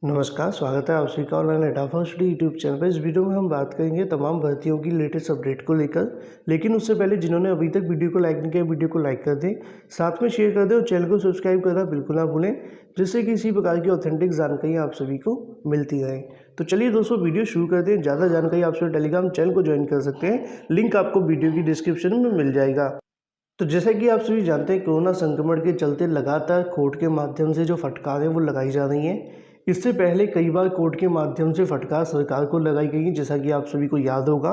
नमस्कार, स्वागत है आप सभी का ऑनलाइन एडाफा स्टडी यूट्यूब चैनल पर। इस वीडियो में हम बात करेंगे तमाम भर्तियों की लेटेस्ट अपडेट को लेकर। लेकिन उससे पहले जिन्होंने अभी तक वीडियो को लाइक नहीं किया, वीडियो को लाइक कर दें, साथ में शेयर कर दें और चैनल को सब्सक्राइब करना बिल्कुल ना भूलें, जिससे कि इसी प्रकार की ऑथेंटिक जानकारी आप सभी को मिलती रहे। तो चलिए दोस्तों, वीडियो शुरू करते हैं। ज़्यादा जानकारी आप सभी टेलीग्राम चैनल को ज्वाइन कर सकते हैं, लिंक आपको वीडियो की डिस्क्रिप्शन में मिल जाएगा। तो जैसा कि आप सभी जानते हैं, कोरोना संक्रमण के चलते लगातार कोर्ट के माध्यम से जो फटकारें वो लगाई जा रही हैं। इससे पहले कई बार कोर्ट के माध्यम से फटकार सरकार को लगाई गई, जैसा कि आप सभी को याद होगा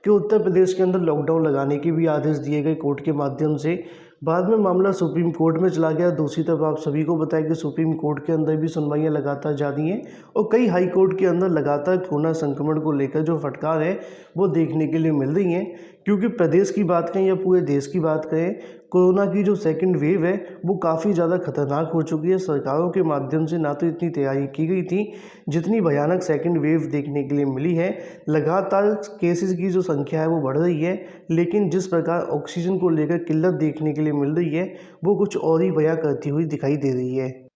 कि उत्तर प्रदेश के अंदर लॉकडाउन लगाने के भी आदेश दिए गए कोर्ट के माध्यम से। बाद में मामला सुप्रीम कोर्ट में चला गया। दूसरी तरफ आप सभी को बताया कि सुप्रीम कोर्ट के अंदर भी सुनवाइयाँ लगातार जारी हैं और कई हाई कोर्ट के अंदर लगातार कोरोना संक्रमण को लेकर जो फटकार है वो देखने के लिए मिल रही हैं। क्योंकि प्रदेश की बात करें या पूरे देश की बात करें, कोरोना की जो सेकंड वेव है वो काफ़ी ज़्यादा खतरनाक हो चुकी है। सरकारों के माध्यम से ना तो इतनी तैयारी की गई थी जितनी भयानक सेकंड वेव देखने के लिए मिली है। लगातार केसेस की जो संख्या है वो बढ़ रही है, लेकिन जिस प्रकार ऑक्सीजन को लेकर किल्लत देखने के लिए मिल रही है वो कुछ और ही बयां करती हुई दिखाई दे रही है।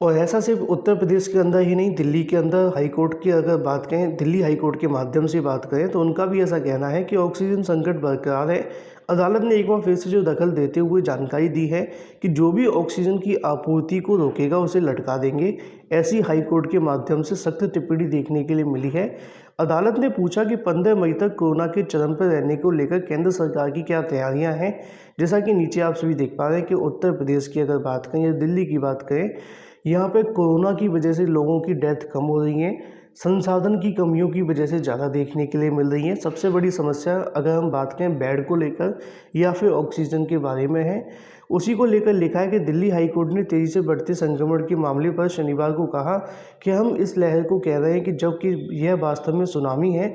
और ऐसा सिर्फ उत्तर प्रदेश के अंदर ही नहीं, दिल्ली के अंदर हाई कोर्ट की अगर बात करें, दिल्ली हाई कोर्ट के माध्यम से बात करें तो उनका भी ऐसा कहना है कि ऑक्सीजन संकट बरकरार है। अदालत ने एक बार फिर से जो दखल देते हुए जानकारी दी है कि जो भी ऑक्सीजन की आपूर्ति को रोकेगा उसे लटका देंगे। ऐसी हाई कोर्ट के माध्यम से सख्त टिप्पणी देखने के लिए मिली है। अदालत ने पूछा कि 15 मई तक कोरोना के चरम पर रहने को लेकर केंद्र सरकार की क्या तैयारियां हैं। जैसा कि नीचे आप सभी देख पा रहे हैं कि उत्तर प्रदेश की अगर बात करें या दिल्ली की बात करें, यहाँ पे कोरोना की वजह से लोगों की डेथ कम हो रही है, संसाधन की कमियों की वजह से ज़्यादा देखने के लिए मिल रही है। सबसे बड़ी समस्या अगर हम बात करें बेड को लेकर या फिर ऑक्सीजन के बारे में है, उसी को लेकर लिखा है कि दिल्ली हाई कोर्ट ने तेजी से बढ़ते संक्रमण के मामले पर शनिवार को कहा कि हम इस लहर को कह रहे हैं कि जबकि यह वास्तव में सुनामी है।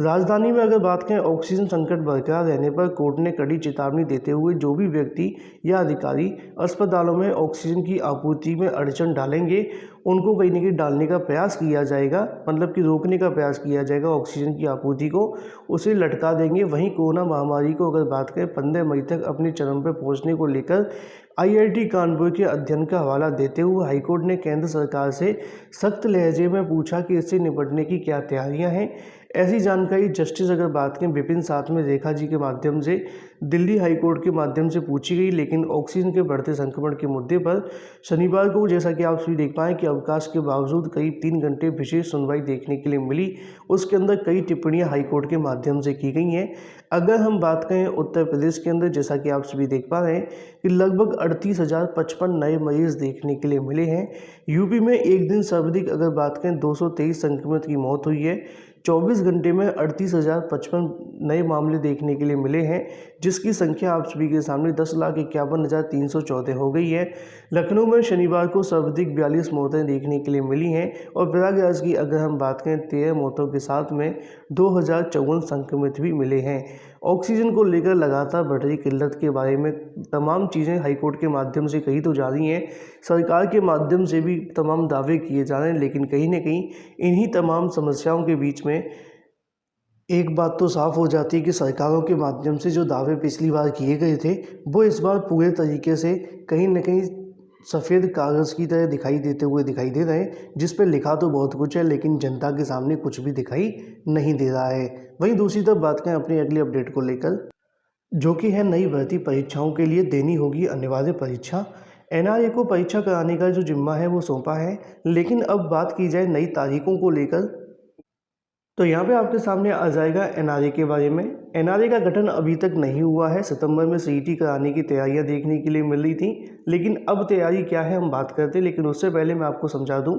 राजधानी में अगर बात करें, ऑक्सीजन संकट बरकरार रहने पर कोर्ट ने कड़ी चेतावनी देते हुए जो भी व्यक्ति या अधिकारी अस्पतालों में ऑक्सीजन की आपूर्ति में अड़चन डालेंगे उनको कहीं ना कहीं डालने का प्रयास किया जाएगा, मतलब कि रोकने का प्रयास किया जाएगा ऑक्सीजन की आपूर्ति को, उसे लटका देंगे। वहीं कोरोना महामारी को अगर बात करें 15 मई तक अपने चरम पर पहुंचने को लेकर आईआईटी कानपुर के अध्ययन का हवाला देते हुए हाईकोर्ट ने केंद्र सरकार से सख्त लहजे में पूछा कि इससे निपटने की क्या तैयारियां हैं। ऐसी जानकारी जस्टिस अगर बात करें विपिन साथ में रेखा जी के माध्यम से दिल्ली हाईकोर्ट के माध्यम से पूछी गई। लेकिन ऑक्सीजन के बढ़ते संक्रमण के मुद्दे पर शनिवार को, जैसा कि आप सभी देख पाएँ कि अवकाश के बावजूद करीब 3 घंटे विशेष सुनवाई देखने के लिए मिली। उसके अंदर कई टिप्पणियां हाईकोर्ट के माध्यम से की गई हैं। अगर हम बात करें उत्तर प्रदेश के अंदर, जैसा कि आप सभी देख पा रहे हैं कि लगभग 38,055 नए मरीज देखने के लिए मिले हैं। यूपी में एक दिन सर्वाधिक अगर बात करें 223 संक्रमित की मौत हुई है। 24 घंटे में 38,055 नए मामले देखने के लिए मिले हैं, जिसकी संख्या आप सभी के सामने 10,51,314 हो गई है। लखनऊ में शनिवार को सर्वाधिक 42 मौतें देखने के लिए मिली हैं और प्रयागराज की अगर हम बात करें 13 मौतों के साथ में 2,054 संक्रमित भी मिले हैं। ऑक्सीजन को लेकर लगातार बढ़ रही किल्लत के बारे में तमाम चीज़ें हाईकोर्ट के माध्यम से कही तो जा रही हैं, सरकार के माध्यम से भी तमाम दावे किए जा रहे हैं, लेकिन कहीं ना कहीं इन्हीं तमाम समस्याओं के बीच में एक बात तो साफ हो जाती है कि सरकारों के माध्यम से जो दावे पिछली बार किए गए थे वो इस बार पूरे तरीके से कहीं ना कहीं सफ़ेद कागज़ की तरह दिखाई देते हुए दिखाई दे रहे हैं, जिस पर लिखा तो बहुत कुछ है लेकिन जनता के सामने कुछ भी दिखाई नहीं दे रहा है। वहीं दूसरी तरफ बात करें अपनी अगली अपडेट को लेकर, जो कि है नई भर्ती परीक्षाओं के लिए देनी होगी अनिवार्य परीक्षा। एनआरए को परीक्षा कराने का जो जिम्मा है वो सौंपा है। लेकिन अब बात की जाए नई तारीखों को लेकर, तो यहाँ पे आपके सामने आ जाएगा एनआरए के बारे में। एनआरए का गठन अभी तक नहीं हुआ है। सितंबर में सीईटी कराने की तैयारियां देखने के लिए मिल रही थी, लेकिन अब तैयारी क्या है हम बात करते हैं। लेकिन उससे पहले मैं आपको समझा दूं,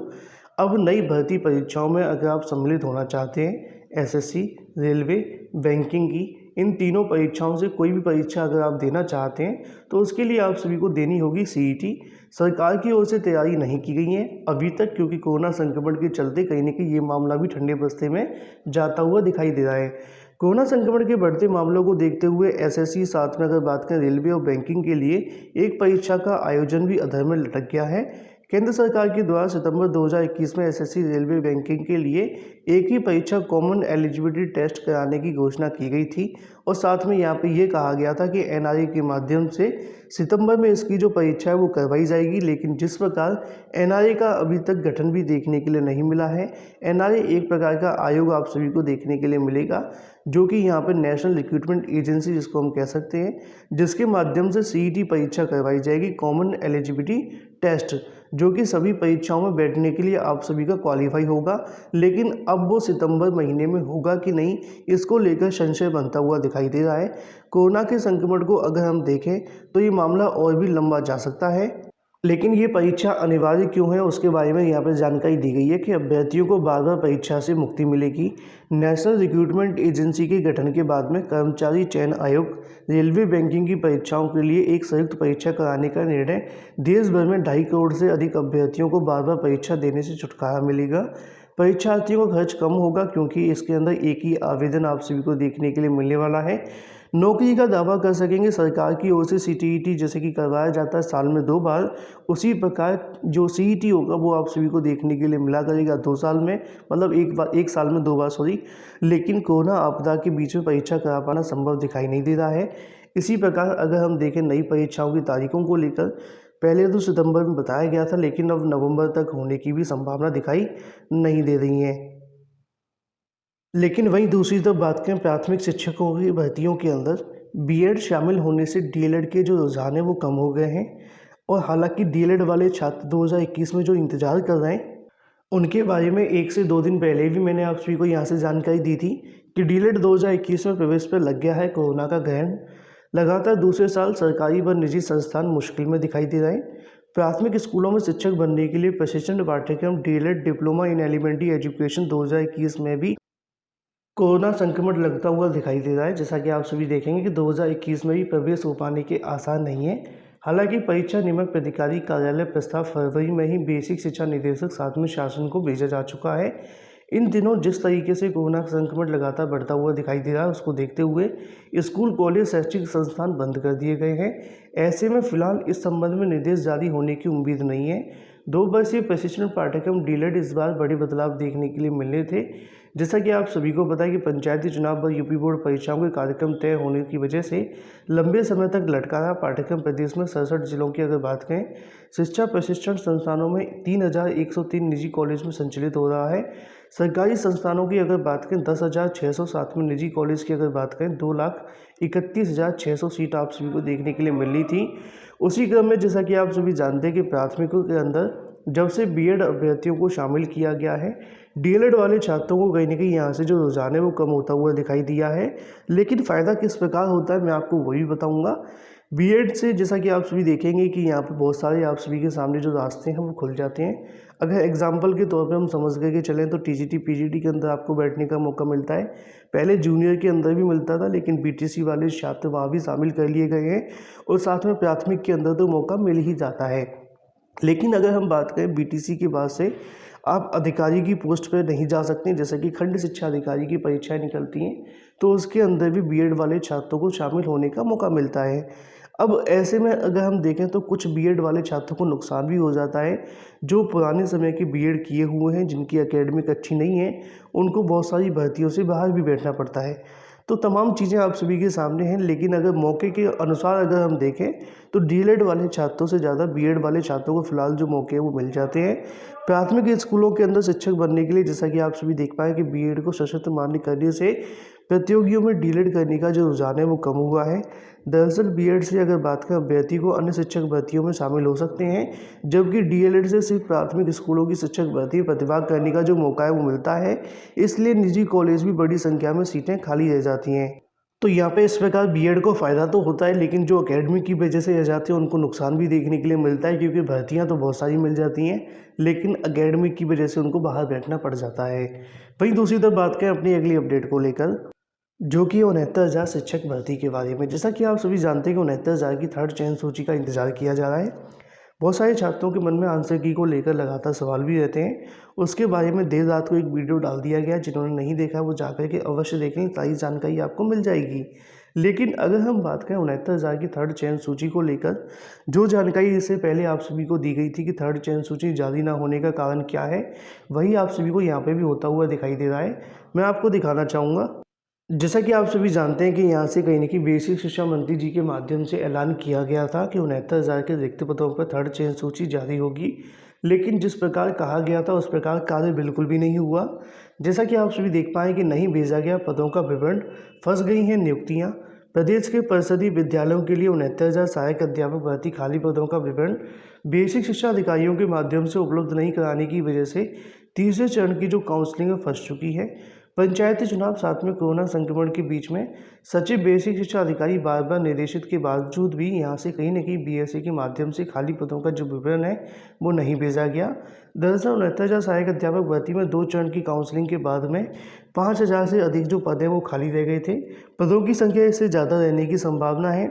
अब नई भर्ती परीक्षाओं में अगर आप सम्मिलित होना चाहते हैं, एसएससी, रेलवे, बैंकिंग की, इन तीनों परीक्षाओं से कोई भी परीक्षा अगर आप देना चाहते हैं तो उसके लिए आप सभी को देनी होगी सीईटी। सरकार की ओर से तैयारी नहीं की गई है अभी तक, क्योंकि कोरोना संक्रमण के चलते कहीं ना कहीं ये मामला भी ठंडे बस्ते में जाता हुआ दिखाई दे रहा है। कोरोना संक्रमण के बढ़ते मामलों को देखते हुए एसएससी, साथ में अगर बात करें रेलवे और बैंकिंग के लिए एक परीक्षा का आयोजन भी अधर में लटक गया है, केंद्र सरकार के द्वारा सितंबर 2021 में एसएससी रेलवे बैंकिंग के लिए एक ही परीक्षा कॉमन एलिजिबिलिटी टेस्ट कराने की घोषणा की गई थी और साथ में यहाँ पे ये कहा गया था कि एनआरए के माध्यम से सितंबर में इसकी जो परीक्षा है वो करवाई जाएगी। लेकिन जिस प्रकार एनआरए का अभी तक गठन भी देखने के लिए नहीं मिला है। एनआरए एक प्रकार का आयोग आप सभी को देखने के लिए मिलेगा, जो कि यहाँ पर नेशनल रिक्रूटमेंट एजेंसी जिसको हम कह सकते हैं, जिसके माध्यम से सीईटी परीक्षा करवाई जाएगी, कॉमन एलिजिबिलिटी टेस्ट, जो कि सभी परीक्षाओं में बैठने के लिए आप सभी का क्वालिफाई होगा। लेकिन अब वो सितंबर महीने में होगा कि नहीं, इसको लेकर संशय बनता हुआ दिखाई दे रहा है। कोरोना के संक्रमण को अगर हम देखें तो ये मामला और भी लंबा जा सकता है। लेकिन ये परीक्षा अनिवार्य क्यों है उसके बारे में यहाँ पर जानकारी दी गई है कि अभ्यर्थियों को बार बार परीक्षा से मुक्ति मिलेगी। नेशनल रिक्रूटमेंट एजेंसी के गठन के बाद में कर्मचारी चयन आयोग रेलवे बैंकिंग की परीक्षाओं के लिए एक संयुक्त परीक्षा कराने का निर्णय देश भर में 2.5 करोड़ से अधिक अभ्यर्थियों को बार बार परीक्षा देने से छुटकारा मिलेगा। परीक्षार्थियों का खर्च कम होगा क्योंकि इसके अंदर एक ही आवेदन आप सभी को देखने के लिए मिलने वाला है। नौकरी का दावा कर सकेंगे सरकार की ओर से। सीटीईटी जैसे कि करवाया जाता है साल में 2 बार, उसी प्रकार जो सीईटी होगा वो आप सभी को देखने के लिए मिला करेगा 2 साल में, मतलब एक साल में 2 बार सॉरी। लेकिन कोरोना आपदा के बीच में परीक्षा करा पाना संभव दिखाई नहीं दे रहा है। इसी प्रकार अगर हम देखें नई परीक्षाओं की तारीखों को लेकर, पहले तो सितंबर में बताया गया था, लेकिन अब नवंबर तक होने की भी संभावना दिखाई नहीं दे रही है। लेकिन वहीं दूसरी तरफ बात करें प्राथमिक शिक्षकों की भर्तियों के अंदर बीएड शामिल होने से डीएलएड के जो रुझान है वो कम हो गए हैं। और हालांकि डीएलएड वाले छात्र 2021 में जो इंतज़ार कर रहे हैं उनके बारे में 1 से 2 दिन पहले भी मैंने आप सभी को यहाँ से जानकारी दी थी कि डीएलएड 2021 में प्रवेश पर लग गया है कोरोना का ग्रहण। लगातार दूसरे साल सरकारी व निजी संस्थान मुश्किल में दिखाई दे रहे हैं। प्राथमिक स्कूलों में शिक्षक बनने के लिए प्रशिक्षण पाठ्यक्रम DElEd diploma in elementary education 2021 में भी कोरोना संक्रमण लगता हुआ दिखाई दे रहा है। जैसा कि आप सभी देखेंगे कि 2021 में भी प्रवेश हो पाने के आसार नहीं है। हालांकि परीक्षा नियामक प्राधिकारी कार्यालय प्रस्ताव फरवरी में ही बेसिक शिक्षा निदेशक साथ में शासन को भेजा जा चुका है। इन दिनों जिस तरीके से कोरोना संक्रमण लगातार बढ़ता हुआ दिखाई दे रहा है, उसको देखते हुए स्कूल कॉलेज शैक्षिक संस्थान बंद कर दिए गए हैं। ऐसे में फिलहाल इस संबंध में निर्देश जारी होने की उम्मीद नहीं है। 2 वर्षीय प्रशिक्षण पाठ्यक्रम डीएलएड इस बार बड़े बदलाव देखने के लिए मिलने थे। जैसा कि आप सभी को पता है कि पंचायती चुनाव व यूपी बोर्ड परीक्षाओं के कार्यक्रम तय होने की वजह से लंबे समय तक लटका रहा पाठ्यक्रम प्रदेश में 67 जिलों की अगर बात करें, शिक्षा प्रशिक्षण संस्थानों में 3103 निजी कॉलेज में संचालित हो रहा है। सरकारी संस्थानों की अगर बात करें 10,607 में, निजी कॉलेज की अगर बात करें 2,31,600 सीट आप सभी को देखने के लिए मिल रही थी। उसी क्रम में जैसा कि आप सभी जानते हैं कि प्राथमिकों के अंदर जब से बीएड अभ्यर्थियों को शामिल किया गया है, डीएलएड वाले छात्रों को कहीं ना कहीं यहाँ से जो रुझान है वो कम होता हुआ दिखाई दिया है। लेकिन फ़ायदा किस प्रकार होता है मैं आपको वही बताऊँगा। बीएड से जैसा कि आप सभी देखेंगे कि यहाँ पर बहुत सारे आप सभी के सामने जो रास्ते हैं वो खुल जाते हैं। अगर एग्जाम्पल के तौर पे हम समझ के चलें तो टीजीटी पीजीटी के अंदर आपको बैठने का मौका मिलता है। पहले जूनियर के अंदर भी मिलता था, लेकिन बीटीसी वाले छात्र वहाँ भी शामिल कर लिए गए हैं और साथ में प्राथमिक के अंदर तो मौका मिल ही जाता है। लेकिन अगर हम बात करें बीटीसी के बाद से आप अधिकारी की पोस्ट पर नहीं जा सकते, जैसे कि खंड शिक्षा अधिकारी की परीक्षाएं निकलती हैं तो उसके अंदर भी बीएड वाले छात्रों को शामिल होने का मौका मिलता है। अब ऐसे में अगर हम देखें तो कुछ बीएड वाले छात्रों को नुकसान भी हो जाता है। जो पुराने समय के बीएड किए हुए हैं, जिनकी एकेडमिक अच्छी नहीं है, उनको बहुत सारी भर्तियों से बाहर भी बैठना पड़ता है। तो तमाम चीज़ें आप सभी के सामने हैं। लेकिन अगर मौके के अनुसार अगर हम देखें तो डीएलएड वाले छात्रों से ज़्यादा बीएड वाले छात्रों को फिलहाल जो मौके हैं वो मिल जाते हैं। प्राथमिक स्कूलों के अंदर शिक्षक बनने के लिए जैसा कि आप सभी देख पाए कि बीएड को सशक्त मान्य करने से प्रतियोगियों में डीएलएड करने का जो रुझान है वो कम हुआ है। दरअसल बीएड से अगर बात करें अभ्यर्थी को अन्य शिक्षक भर्तियों में शामिल हो सकते हैं, जबकि डीएलएड से सिर्फ प्राथमिक स्कूलों की शिक्षक भर्ती प्रतिभाग करने का जो मौका है वो मिलता है। इसलिए निजी कॉलेज भी बड़ी संख्या में सीटें खाली रह जाती हैं। तो यहाँ पे इस प्रकार बीएड को फ़ायदा तो होता है, लेकिन जो एकेडमिक की वजह से रह जाते हैं उनको नुकसान भी देखने के लिए मिलता है, क्योंकि भर्तियाँ तो बहुत सारी मिल जाती हैं लेकिन एकेडमिक की वजह से उनको बाहर बैठना पड़ जाता है। वहीं दूसरी तरफ बात करें अपनी अगली अपडेट को लेकर, जो कि 69,000 शिक्षक भर्ती के बारे में। जैसा कि आप सभी जानते हैं कि 69,000 की थर्ड चयन सूची का इंतजार किया जा रहा है। बहुत सारे छात्रों के मन में आंसर की को लेकर लगातार सवाल भी रहते हैं। उसके बारे में देर रात को एक वीडियो डाल दिया गया, जिन्होंने नहीं देखा वो जाकर के अवश्य देखें, सारी जानकारी आपको मिल जाएगी। लेकिन अगर हम बात करें 69,000 की थर्ड चयन सूची को लेकर, जो जानकारी इससे पहले आप सभी को दी गई थी कि थर्ड चयन सूची जारी ना होने का कारण क्या है, वही आप सभी को यहाँ पे भी होता हुआ दिखाई दे रहा है। मैं आपको दिखाना चाहूँगा। जैसा कि आप सभी जानते हैं कि यहाँ से कहीं न कहीं बेसिक शिक्षा मंत्री जी के माध्यम से ऐलान किया गया था कि 69,000 के रिक्त पदों पर थर्ड चयन सूची जारी होगी। लेकिन जिस प्रकार कहा गया था उस प्रकार कार्य बिल्कुल भी नहीं हुआ। जैसा कि आप सभी देख पाएँ कि नहीं भेजा गया पदों का विवरण, फँस गई हैं नियुक्तियाँ। प्रदेश के परिषदीय विद्यालयों के लिए 69,000 सहायक अध्यापक भर्ती खाली पदों का विवरण बेसिक शिक्षा अधिकारियों के माध्यम से उपलब्ध नहीं कराने की वजह से तीसरे चरण की जो काउंसलिंग में फंस चुकी है। पंचायती चुनाव साथ में कोरोना संक्रमण के बीच में सचिव बेसिक शिक्षा अधिकारी बार बार निर्देशित के बावजूद भी यहाँ से कहीं न कहीं बीएसए के माध्यम से खाली पदों का जो विवरण है वो नहीं भेजा गया। दरअसल 69,000 सहायक अध्यापक भर्ती में 2 चरण की काउंसलिंग के बाद में 5,000 से अधिक जो पद हैं वो खाली रह गए थे। पदों की संख्या इससे ज़्यादा रहने की संभावना है।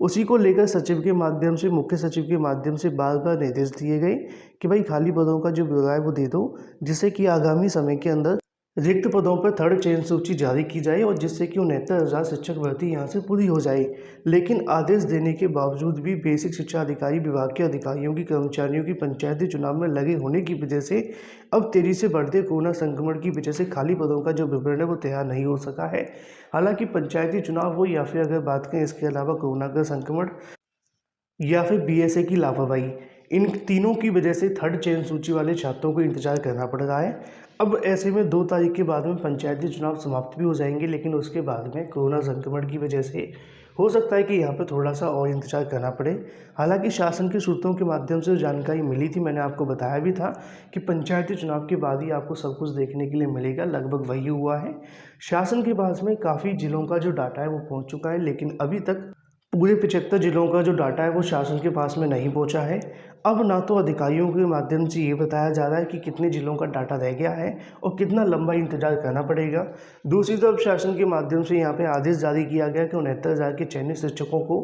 उसी को लेकर सचिव के माध्यम से, मुख्य सचिव के माध्यम से बार बार निर्देश दिए गए कि भाई खाली पदों का जो ब्यौरा है वो दे दो, जिससे कि आगामी समय के अंदर रिक्त पदों पर थर्ड चयन सूची जारी की जाए और जिससे कि 69,000 शिक्षक भर्ती यहाँ से पूरी हो जाए। लेकिन आदेश देने के बावजूद भी बेसिक शिक्षा अधिकारी विभाग के अधिकारियों की, कर्मचारियों की पंचायती चुनाव में लगे होने की वजह से अब तेजी से बढ़ते कोरोना संक्रमण की वजह से खाली पदों का जो विवरण है वो तैयार नहीं हो सका है। हालांकि पंचायती चुनाव हो या फिर अगर बात करें इसके अलावा कोरोना का संक्रमण या फिर बीएसए की लापरवाही, इन तीनों की वजह से थर्ड चयन सूची वाले छात्रों को इंतजार करना पड़ रहा है। अब ऐसे में 2 तारीख के बाद में पंचायती चुनाव समाप्त भी हो जाएंगे, लेकिन उसके बाद में कोरोना संक्रमण की वजह से हो सकता है कि यहाँ पर थोड़ा सा और इंतजार करना पड़े। हालांकि शासन के सूत्रों के माध्यम से जो जानकारी मिली थी, मैंने आपको बताया भी था कि पंचायती चुनाव के बाद ही आपको सब कुछ देखने के लिए मिलेगा। लगभग वही हुआ है। शासन के पास में काफ़ी जिलों का जो डाटा है वो पहुँच चुका है, लेकिन अभी तक पूरे 75 जिलों का जो डाटा है वो शासन के पास में नहीं पहुंचा है। अब ना तो अधिकारियों के माध्यम से ये बताया जा रहा है कि कितने जिलों का डाटा रह गया है और कितना लंबा इंतजार करना पड़ेगा। दूसरी तरफ शासन के माध्यम से यहाँ पे आदेश जारी किया गया कि 69,000 के चयनित शिक्षकों को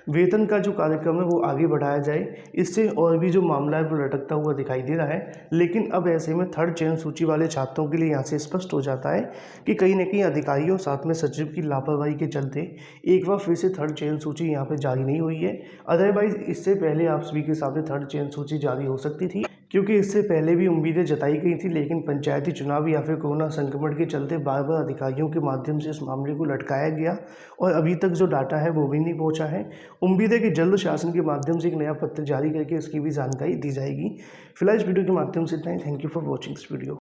वेतन का जो कार्यक्रम है वो आगे बढ़ाया जाए। इससे और भी जो मामला है वो लटकता हुआ दिखाई दे रहा है। लेकिन अब ऐसे में थर्ड चयन सूची वाले छात्रों के लिए यहाँ से स्पष्ट हो जाता है कि कहीं न कहीं अधिकारियों साथ में सचिव की लापरवाही के चलते एक बार फिर से थर्ड चयन सूची यहाँ पे जारी नहीं हुई है। अदरवाइज इससे पहले आप सभी के सामने थर्ड चयन सूची जारी हो सकती थी, क्योंकि इससे पहले भी उम्मीदें जताई गई थी, लेकिन पंचायती चुनाव या फिर कोरोना संक्रमण के चलते बार बार अधिकारियों के माध्यम से इस मामले को लटकाया गया और अभी तक जो डाटा है वो भी नहीं पहुंचा है। उम्मीद है कि जल्द शासन के माध्यम से एक नया पत्र जारी करके इसकी भी जानकारी दी जाएगी। फिलहाल इस वीडियो के माध्यम से इतना ही। Thank you for watching this video.